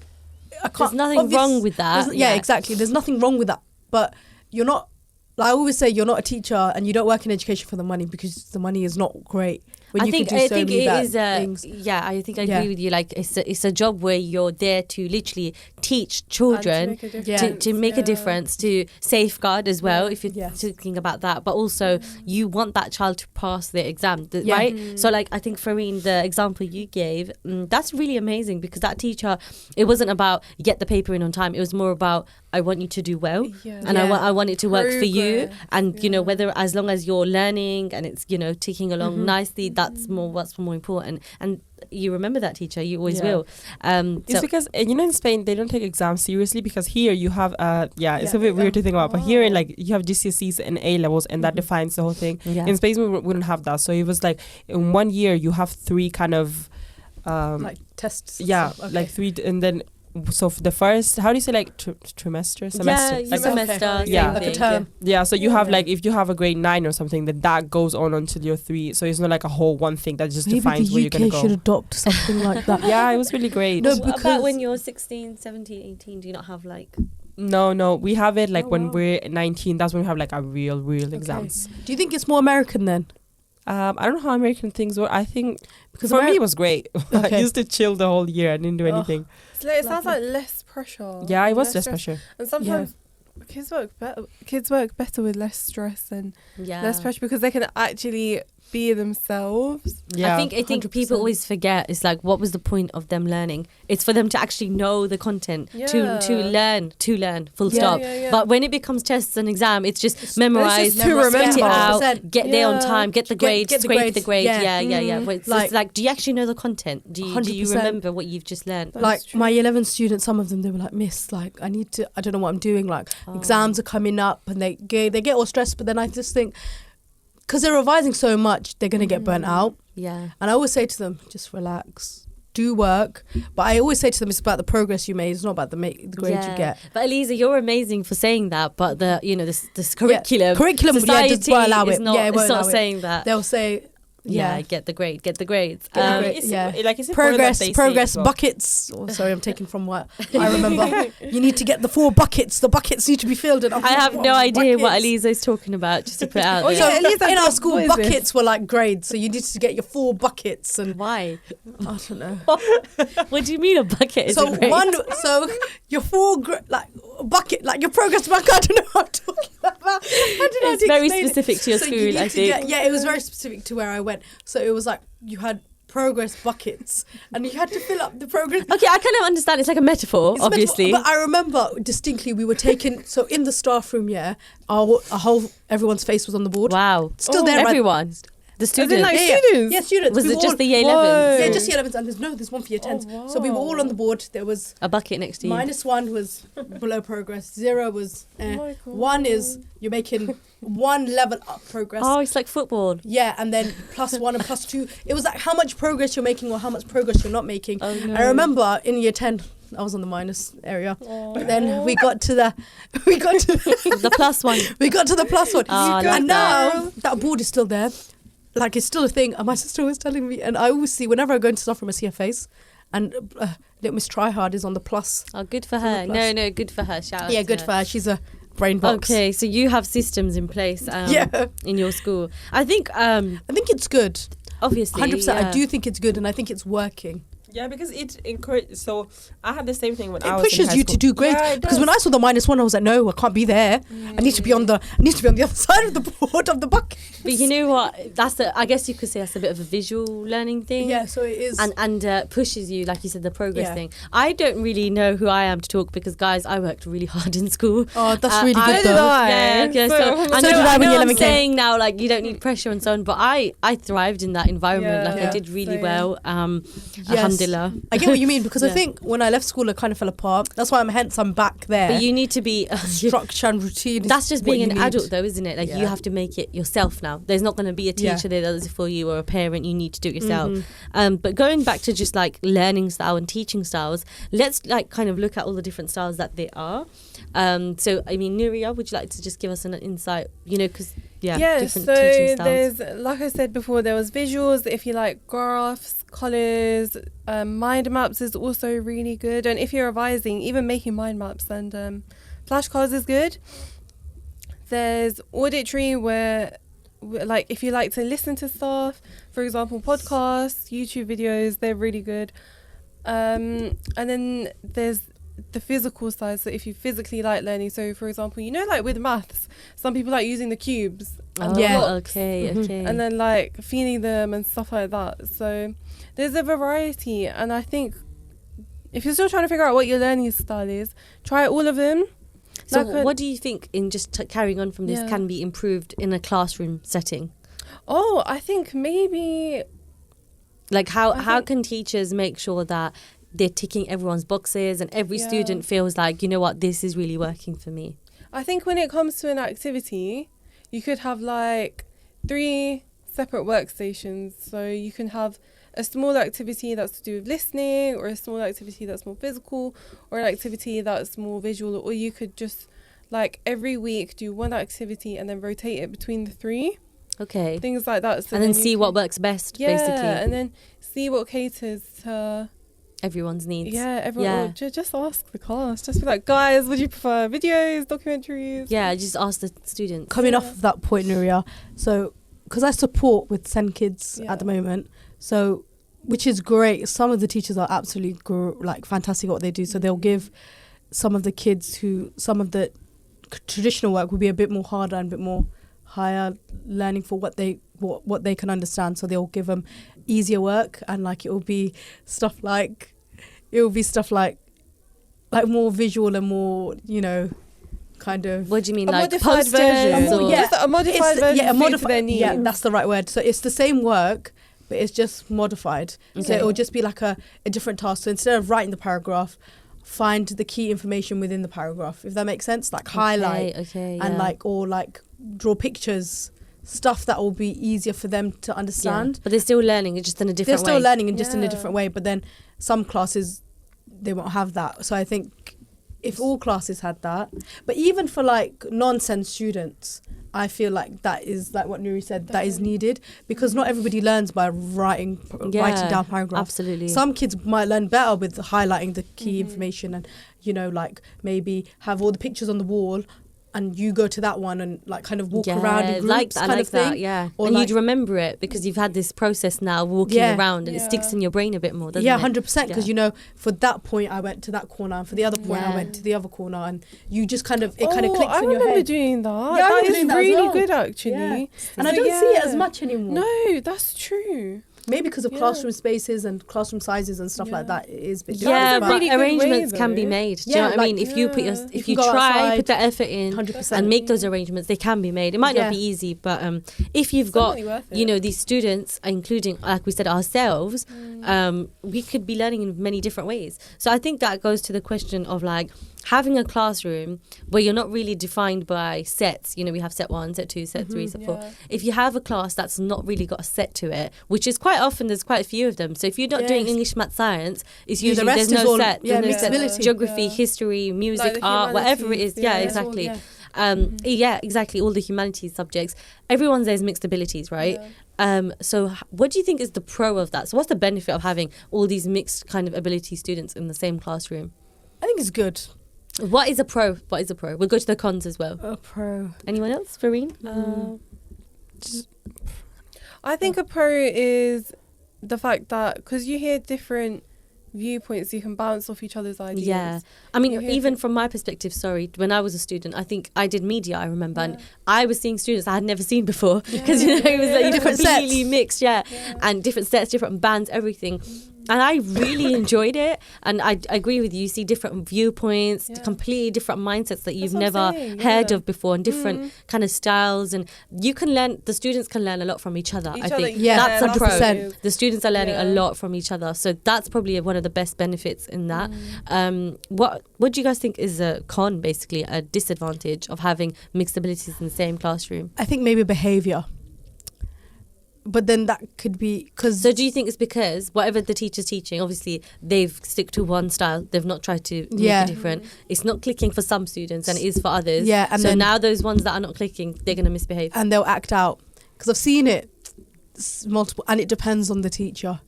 I can't. There's nothing wrong with that. Yeah, exactly. There's nothing wrong with that. But you're not, like I always say, you're not a teacher and you don't work in education for the money, because the money is not great. when I you think can do so it many bad is things. yeah, I think I Yeah. agree with you. Like it's a job where you're there to literally teach children to make a difference, to safeguard as well, if you're Yes. thinking about that, but also you want that child to pass the exam, Yeah. right? So like I think Fareen, the example you gave, that's really amazing, because that teacher, it wasn't about get the paper in on time, it was more about I want you to do well, and I want it to work for you, and you know, whether as long as you're learning and it's, you know, ticking along nicely, that's what's more important. And you remember that teacher, you always will. It's because you know, in Spain they don't take exams seriously, because here you have it's a bit weird to think about, but here like you have GCSEs and A levels, and that defines the whole thing. In Spain we wouldn't have that, so it was like in 1 year you have 3 kind of like tests. Like 3, and then so for the first, how do you say, like semester, like semester, like a term. So you have like, if you have a grade 9 or something, then that goes on until you're 3, so it's not like a whole one thing that just defines where you're gonna go. Maybe the UK should adopt something like that. It was really great. No, because about when you're 16, 17, 18, do you not have like... No, we have it like when we're 19, that's when we have like our real exams. Do you think it's more American then? I don't know how American things were. I think Because for me it was great. I used to chill the whole year. I didn't do anything. It sounds like less pressure. Yeah, it was less pressure. And sometimes kids work better with less stress and less pressure, because they can actually be themselves. I think 100%. People always forget, it's like, what was the point of them learning? It's for them to actually know the content, to learn, full stop. But when it becomes tests and exam, it's just memorize, to remember, it out, get there on time, get the grades, scrape the grades. But it's like, do you actually know the content? Do you remember what you've just learned? Like my 11 students, some of them, they were like, Miss, like I don't know what I'm doing. Like exams are coming up, and they get all stressed. But then I just think, because they're revising so much, they're going to get burnt out. Yeah. And I always say to them, just relax, do work. But I always say to them, it's about the progress you made. It's not about the grades you get. But Eliza, you're amazing for saying that. But this curriculum, society does not allow it. It's not saying that. They'll say, get the grades. It's progress buckets. Oh, sorry, I'm taking from what I remember. You need to get the 4 buckets. The buckets need to be filled. And I have no idea what Eliza is talking about, just to put it out there. So in our school, buckets were like grades. So you needed to get your 4 buckets. And why? I don't know. What do you mean a bucket is a grade? So your 4 bucket, like your progress bucket. I don't know what I'm talking about. It's very specific to your school, I think. It was very specific to where I went. So it was like you had progress buckets and you had to fill up the progress. Okay, I kind of understand. It's like a metaphor, obviously. But I remember distinctly we were taken, so in the staff room, everyone's face was on the board. Wow. Still there. Everyone. The students. Students. Yeah, students. Was it just the year 11s? Yeah, just year 11s. And there's one for year 10s. wow. So we were all on the board. There was a bucket next to you. -1 was below progress. 0 was 1 is you're making 1 level up progress. Oh, it's like football. Yeah, and then +1 and +2. It was like how much progress you're making or how much progress you're not making. Oh, no. I remember in year 10, I was on the minus area. But then we got to the the +1. We got to the +1. And now that board is still there. Like, it's still a thing. And my sister was telling me, and I always see, whenever I go into stuff from, I see her face. And little Miss Tryhard is on the plus. Oh, good for her. No, good for her. Shout out. Yeah, good for her. She's a brain box. Okay, so you have systems in place in your school. I think it's good. Obviously. 100%. I do think it's good, and I think it's working. Yeah, because it encourages. So I had the same thing when I was in high school. It pushes you to do great. Because when I saw the -1, I was like, no, I can't be there. I need to be on the other side of the board of the bucket. But you know what? I guess you could say that's a bit of a visual learning thing. Yeah, so it is. And pushes you, like you said, the progress thing. I don't really know who I am to talk because, guys, I worked really hard in school. Oh, that's really good though. I know I'm saying now, like, you don't need pressure and so on, but I thrived in that environment. I did really well. Alhamdulillah. I get what you mean, because I think when I left school, I kind of fell apart. That's why I'm back there. But you need to be structure and routine. That's just being an adult, though, isn't it? Like you have to make it yourself now. There's not going to be a teacher there that does it for you, or a parent. You need to do it yourself. But going back to just like learning style and teaching styles, let's like kind of look at all the different styles that there are. So I mean, Nuria, would you like to just give us an insight? You know, because different teaching styles. There's, like I said before, there was visuals. If you like graphs, colours, mind maps is also really good. And if you're revising, even making mind maps and flashcards is good. There's auditory, where like if you like to listen to stuff, for example, podcasts, YouTube videos, they're really good. And then there's the physical side. So if you physically like learning, so for example, like with maths, some people like using the cubes and the blocks, okay. and then like feeling them and stuff like that. So there's a variety, and I think if you're still trying to figure out what your learning style is, try all of them. So what do you think, in just carrying on from this, can be improved in a classroom setting? Oh, I think maybe... Like how can teachers make sure that they're ticking everyone's boxes and every student feels like, you know what, this is really working for me? I think when it comes to an activity, you could have like 3 separate workstations. So you can have a small activity that's to do with listening, or a small activity that's more physical, or an activity that's more visual, or you could just like every week do one activity and then rotate it between the 3. Okay. Things like that. So and then see what works best, basically. Yeah, and then see what caters to everyone's needs. Yeah, everyone. Yeah. Just ask the class. Just be like, guys, what do you prefer? Videos, documentaries? Yeah, just ask the students. Coming off of that point, Nuria, so because I support with Send Kids at the moment, so which is great. Some of the teachers are absolutely fantastic at what they do. So they'll give some of the kids who some of the traditional work will be a bit more harder and a bit more higher learning for what they can understand. So they'll give them easier work, and like it will be stuff like more visual and more, kind of. What do you mean, a like modified posters? version? Just a modified version. Yeah, modified. Yeah, that's the right word. So it's the same work, but it's just modified. Okay. So it will just be like a different task. So instead of writing the paragraph, find the key information within the paragraph, if that makes sense. Like highlight and draw pictures, stuff that will be easier for them to understand. Yeah. But they're still learning, it's just in a different way. They're still learning, just in a different way. But then some classes, they won't have that. So I think if all classes had that, but even for like non-SEND students, I feel like that is like what Nuri said, that is needed, because not everybody learns by writing down paragraphs. Absolutely. Some kids might learn better with highlighting the key information, and maybe have all the pictures on the wall, and you go to that one and like kind of walk around in groups, kind of thing. Yeah, or and you'd remember it because you've had this process now walking around, and it sticks in your brain a bit more, doesn't it? 100%, because for that point I went to that corner, and for the other point I went to the other corner, and you just kind of clicks in your head. I remember doing that. Yeah, that is really good, actually. Yeah. And I don't see it as much anymore. No, that's true. Maybe because of classroom spaces and classroom sizes and stuff like that, it is a bit different. Yeah, but but arrangements can be made. Do you know what I mean? If you put if you try, put the effort in 100%. and make those arrangements, they can be made. It might not be easy, but if you've got, these students, including, like we said, ourselves, we could be learning in many different ways. So I think that goes to the question of like having a classroom where you're not really defined by sets. We have set 1, set 2, set 3, set 4. If you have a class that's not really got a set to it, which is quite often, there's quite a few of them. So if you're not doing English, math, science, it's usually there's no set. Geography, history, music, like art, whatever it is. Yeah, exactly. Exactly. All the humanities subjects. Everyone says mixed abilities, right? So what do you think is the pro of that? So what's the benefit of having all these mixed kind of ability students in the same classroom? I think it's good. What is a pro? We'll go to the cons as well. A pro. Anyone else? Fareen? I think a pro is the fact that because you hear different viewpoints, you can bounce off each other's ideas. Yeah. I mean, even from my perspective, when I was a student, I think I did media, I remember, and I was seeing students I had never seen before, because it was like different completely sets. mixed, and different sets, different bands, everything. And I really enjoyed it, and I agree with you. You see different viewpoints, completely different mindsets that you've never heard of before, and different kind of styles. And the students can learn a lot from each other. I think that's a pro. 100%. The students are learning a lot from each other, so that's probably one of the best benefits in that. What do you guys think is a con, basically, a disadvantage of having mixed abilities in the same classroom? I think maybe behaviour. But then that could be because... So do you think it's because whatever the teacher's teaching, obviously they've stick to one style, they've not tried to make it different. It's not clicking for some students and it is for others. Yeah, and so then now those ones that are not clicking, they're going to misbehave. And they'll act out. Because I've seen it multiple, and it depends on the teacher.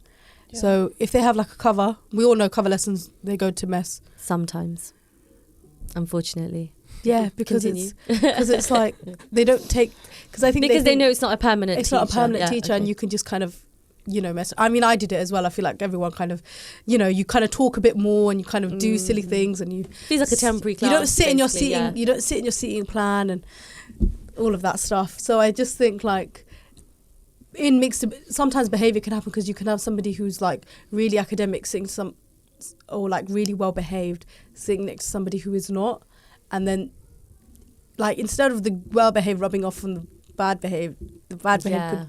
Yeah. So if they have like a cover, we all know cover lessons, they go to mess. Sometimes, unfortunately. Yeah, because it's like they don't take, because I think because they know it's not a permanent it's teacher. not a permanent teacher, okay. and you can just kind of, you know, mess. I mean, I did it as well. I feel like everyone kind of, you know, you kind of talk a bit more and you kind of do silly things, and you feels like a temporary class. You don't sit in your basically, seating. You don't sit in your seating plan and all of that stuff. So I just think like in mixed, sometimes behavior can happen because you can have somebody who's like really academic sitting or like really well behaved sitting next to somebody who is not, and then like instead of the well behaved rubbing off on the bad behaved could, and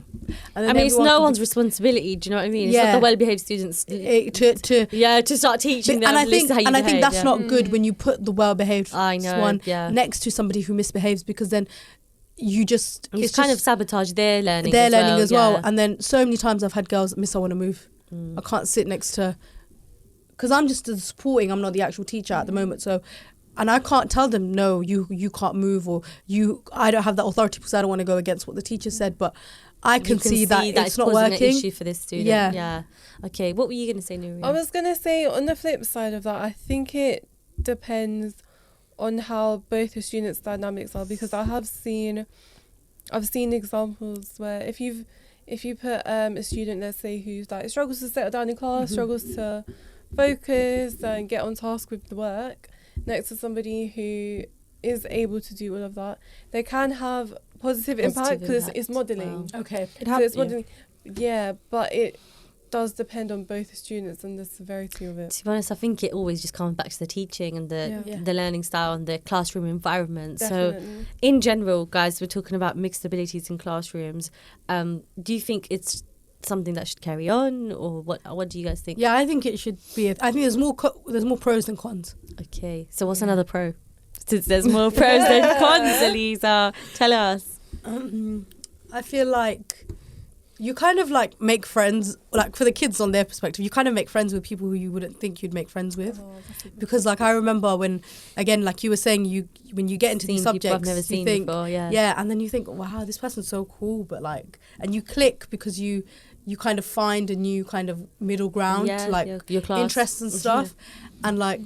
I mean, it's no one's responsibility. Do you know what I mean? It's not the well-behaved students to start teaching them. And I think, how you behave, that's not good when you put the well-behaved one next to somebody who misbehaves, because then it's kind of sabotage their learning. As well. And then so many times I've had girls, Miss, I want to move. I can't sit next to, because I'm just supporting. I'm not the actual teacher at the moment, so. And I can't tell them, no, you can't move, or I don't have that authority because I don't want to go against what the teacher said, but I can see that it's not working. An issue for this student. Yeah. Okay, what were you going to say, Nuria? I was going to say, on the flip side of that, I think it depends on how both the students' dynamics are, because I've seen examples where if you put a student, let's say, who's like struggles to settle down in class, struggles to focus and get on task with the work, next to somebody who is able to do all of that, they can have positive impact because it's modelling. Wow. Okay. It's modelling. Yeah, but it does depend on both the students and the severity of it. To be honest, I think it always just comes back to the teaching and the learning style and the classroom environment. Definitely. So in general, guys, we're talking about mixed abilities in classrooms. Do you think it's something that should carry on, or what do you guys think? Yeah, I think it should be. I think there's more pros than cons. Okay, so what's another pro? Since there's more pros than cons, Elisa, tell us. I feel like you kind of like make friends, like for the kids on their perspective, you kind of make friends with people who you wouldn't think you'd make friends with. Because like I remember when, again, like you were saying, when you get into these subjects, I've never seen think, before, and then you think, wow, this person's so cool, but like, and you click because you kind of find a new kind of middle ground to like your class. Interests and stuff. And like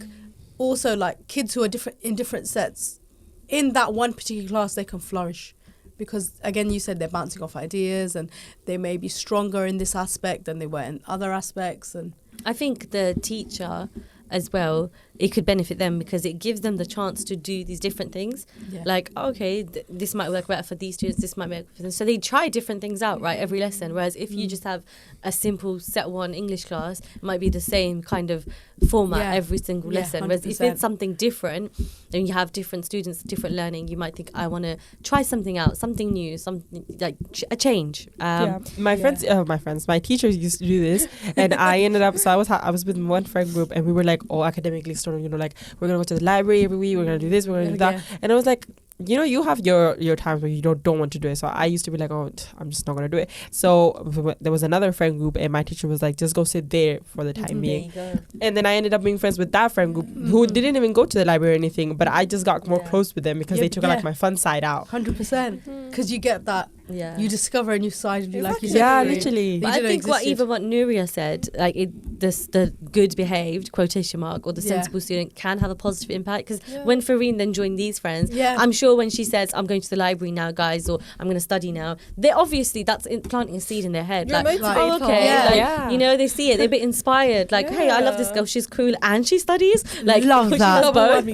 also like kids who are in different sets in that one particular class, they can flourish because again, you said they're bouncing off ideas and they may be stronger in this aspect than they were in other aspects. And I think the teacher as well, it could benefit them because it gives them the chance to do these different things. Like, okay, this might work better for these students, this might work for them. So they try different things out, right, every lesson. Whereas if you just have a simple set one English class, it might be the same kind of format every single lesson. Whereas 100%. if it's something different, then you have different students, different learning, you might think, I want to try something out, something new, something like a change. My teachers used to do this, and I ended up, so I was with one friend group, and we were like all academically sort of, you know, like we're gonna go to the library every week, we're gonna do this, we're gonna do that, and I was like, you know, you have your times where you don't want to do it. So I used to be like, oh, I'm just not gonna do it. So there was another friend group, and my teacher was like, just go sit there for the time being. And then I ended up being friends with that friend group who didn't even go to the library or anything, but I just got more close with them because they took like my fun side out. 100%, because you get that. You discover a new side of you, like you said. Yeah, literally. But I think what Nuria said, like the good behaved quotation mark or the sensible student can have a positive impact. Because when Farine then joined these friends, I'm sure when she says, I'm going to the library now, guys, or I'm going to study now, they obviously that's planting a seed in their head. You're like, oh, okay, you know, they see it, they're a bit inspired. Like, hey, I love this girl, she's cool and she studies. Like, love that. Both.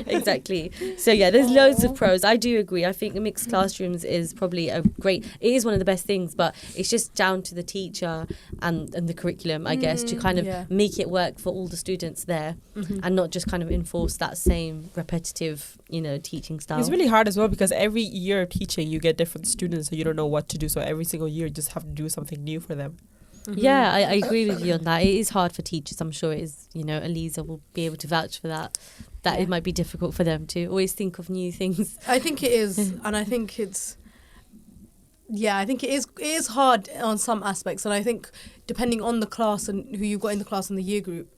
Exactly. So yeah, there's loads of pros. I do agree. I think mixed classrooms is probably it is one of the best things, but it's just down to the teacher and the curriculum, I guess, to kind of make it work for all the students there and not just kind of enforce that same repetitive, you know, teaching style. It's really hard as well because every year of teaching you get different students, so you don't know what to do, so every single year you just have to do something new for them. Yeah, I agree with you on that. It is hard for teachers. I'm sure it is, you know, Elisa will be able to vouch for that it might be difficult for them to always think of new things. I think it is, and I think it's it is hard on some aspects, and I think depending on the class and who you've got in the class and the year group,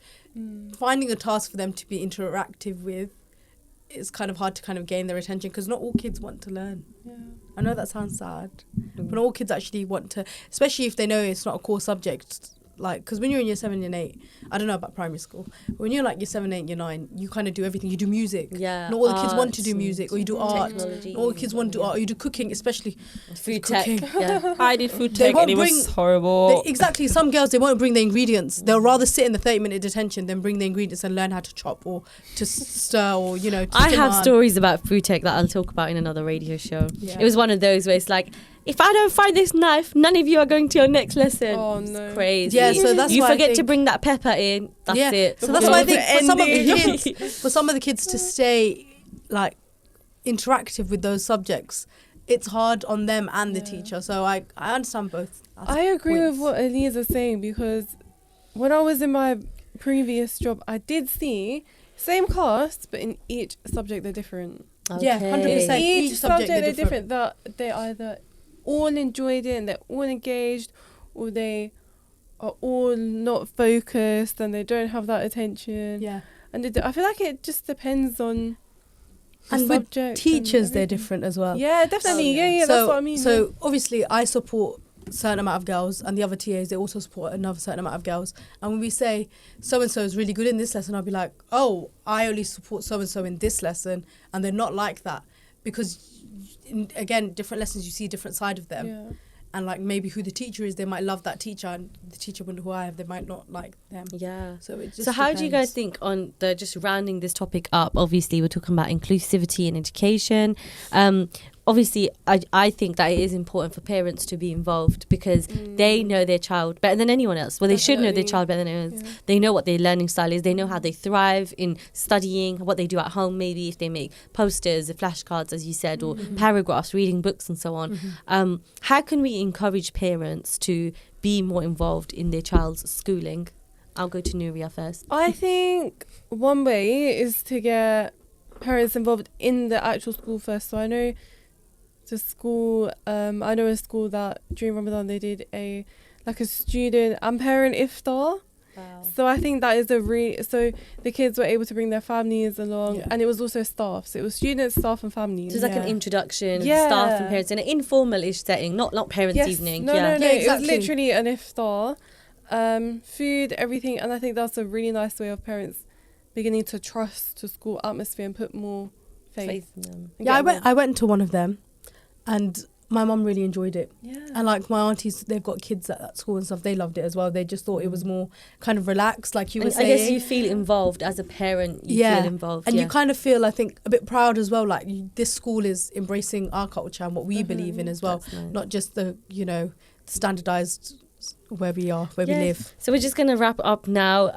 finding a task for them to be interactive with is kind of hard to kind of gain their attention because not all kids want to learn. I know that sounds sad, but all kids actually want to, especially if they know it's not a core subject like, because when you're in year 7 and 8, I don't know about primary school, but when you're like year 7, 8, year 9, you kind of do everything. You do music. Yeah. Not all the kids want to do music, or you do art. Technology. Not all the kids want to do art, or you do cooking, especially Food cooking. tech. Yeah. I did food They tech won't and it was bring- horrible. Exactly. Some girls, they won't bring the ingredients. They'll rather sit in the 30-minute detention than bring the ingredients and learn how to chop or to stir or, you know, to I simmer. have stories about food tech that I'll talk about in another radio show. Yeah. It was one of those where it's like, if I don't find this knife, none of you are going to your next lesson. Oh, It's no. crazy. Yeah, so that's you why I forget to think- bring that pepper in. That's Yeah. it. So that's why I think for some of the Ending. kids, for some of the kids to stay like interactive with those subjects, it's hard on them and the Yeah. teacher. So I understand both. I agree points. with what Elisa's saying, because when I was in my previous job, I did see same class, but in each subject they're different. Yeah, Okay. 100%. Each Each subject subject they're they're different. That they either all enjoyed it and they're all engaged, or they are all not focused and they don't have that attention. Yeah. And I feel like it just depends on the And with subject and teachers, they're everything. different as well. Yeah, definitely. Oh, yeah. Yeah, that's what I mean. So obviously, I support a certain amount of girls, and the other TAs, they also support another certain amount of girls. And when we say so and so is really good in this lesson, I'll be like, oh, I only support so and so in this lesson, and they're not like that, because again, different lessons, you see a different side of them. yeah. And like maybe who the teacher is, they might love that teacher, and the teacher wonder who I have, they might not like them. Yeah. So it just So how do you guys depends. think on the, just rounding this topic up, obviously we're talking about inclusivity in education. Obviously I think that it is important for parents to be involved, because they know their child better than anyone else. Well, they should know their Definitely. child better than anyone else. Yeah. They know what their learning style is. They know how they thrive in studying, what they do at home, maybe if they make posters, flashcards, as you said, or paragraphs, reading books and so on. How can we encourage parents to be more involved in their child's schooling? I'll go to Nuria first. I think one way is to get parents involved in the actual school first. So I know the school, I know a school that during Ramadan they did a student and parent iftar. Wow. So I think that is so the kids were able to bring their families along, Yeah. and it was also staff. So it was students, staff, and families. So it's like an Yeah. introduction of Yeah. staff and parents in an informal-ish setting, not parents' Yes. evening. No, yeah. no, Yeah, It exactly. was literally an iftar, food, everything, and I think that's a really nice way of parents beginning to trust the school atmosphere and put more faith. Faith in them. and Yeah, get I involved. went to one of them, and my mum really enjoyed it. Yeah. And like my aunties, they've got kids at that school and stuff. They loved it as well. They just thought it was more kind of relaxed, like you were And I saying. guess you feel involved as a parent. You Yeah. feel involved. And yeah. you kind of feel, I think, a bit proud as well. Like this school is embracing our culture and what we believe in as well, That's nice. not just the standardized where we are, where Yes. we live. So we're just going to wrap up now.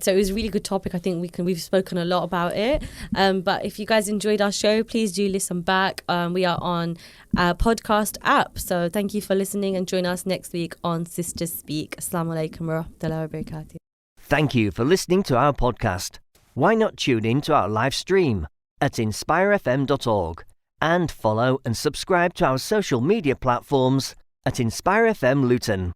So it was a really good topic. I think we've spoken a lot about it. But if you guys enjoyed our show, please do listen back. We are on our podcast app. So thank you for listening, and join us next week on Sisters Speak. Assalamu alaikum wa rahmatullahi wa barakatuh. Thank you for listening to our podcast. Why not tune in to our live stream at inspirefm.org and follow and subscribe to our social media platforms at Inspire FM Luton.